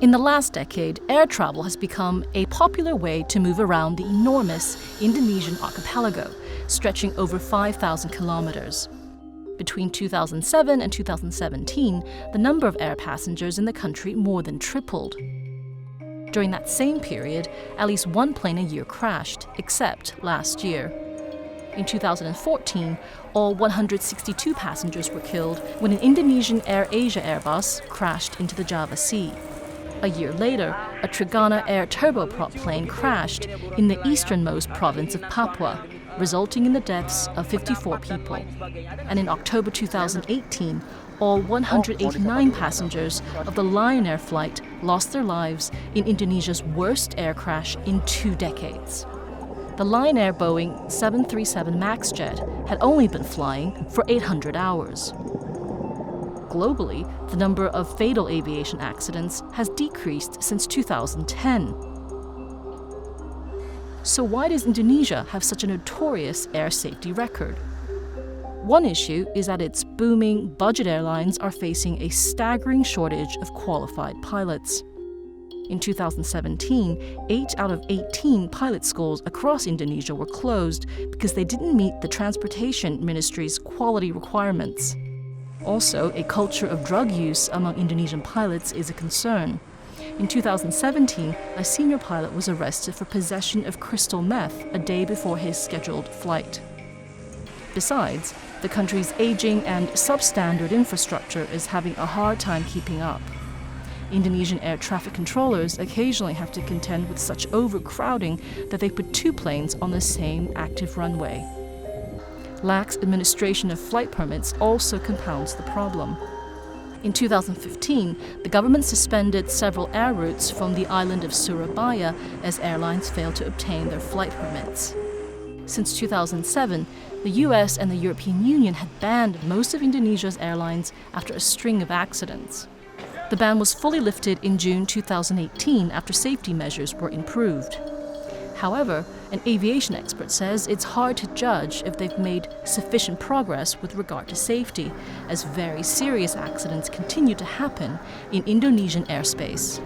In the last decade, air travel has become a popular way to move around the enormous Indonesian archipelago, stretching over 5,000 kilometers. Between 2007 and 2017, the number of air passengers in the country more than tripled. During that same period, at least one plane a year crashed, except last year. In 2014, all 162 passengers were killed when an Indonesian AirAsia Airbus crashed into the Java Sea. A year later, a Trigana Air turboprop plane crashed in the easternmost province of Papua, resulting in the deaths of 54 people. And in October 2018, all 189 passengers of the Lion Air flight lost their lives in Indonesia's worst air crash in 2 decades. The Lion Air Boeing 737 MAX jet had only been flying for 800 hours. Globally, the number of fatal aviation accidents has decreased since 2010. So why does Indonesia have such a notorious air safety record? One issue is that its booming budget airlines are facing a staggering shortage of qualified pilots. In 2017, 8 out of 18 pilot schools across Indonesia were closed because they didn't meet the Transportation Ministry's quality requirements. Also, a culture of drug use among Indonesian pilots is a concern. In 2017, a senior pilot was arrested for possession of crystal meth a day before his scheduled flight. Besides, the country's aging and substandard infrastructure is having a hard time keeping up. Indonesian air traffic controllers occasionally have to contend with such overcrowding that they put 2 planes on the same active runway. Lax administration of flight permits also compounds the problem. In 2015, the government suspended several air routes from the island of Surabaya as airlines failed to obtain their flight permits. Since 2007, the US and the European Union had banned most of Indonesia's airlines after a string of accidents. The ban was fully lifted in June 2018 after safety measures were improved. However, an aviation expert says it's hard to judge if they've made sufficient progress with regard to safety, as very serious accidents continue to happen in Indonesian airspace.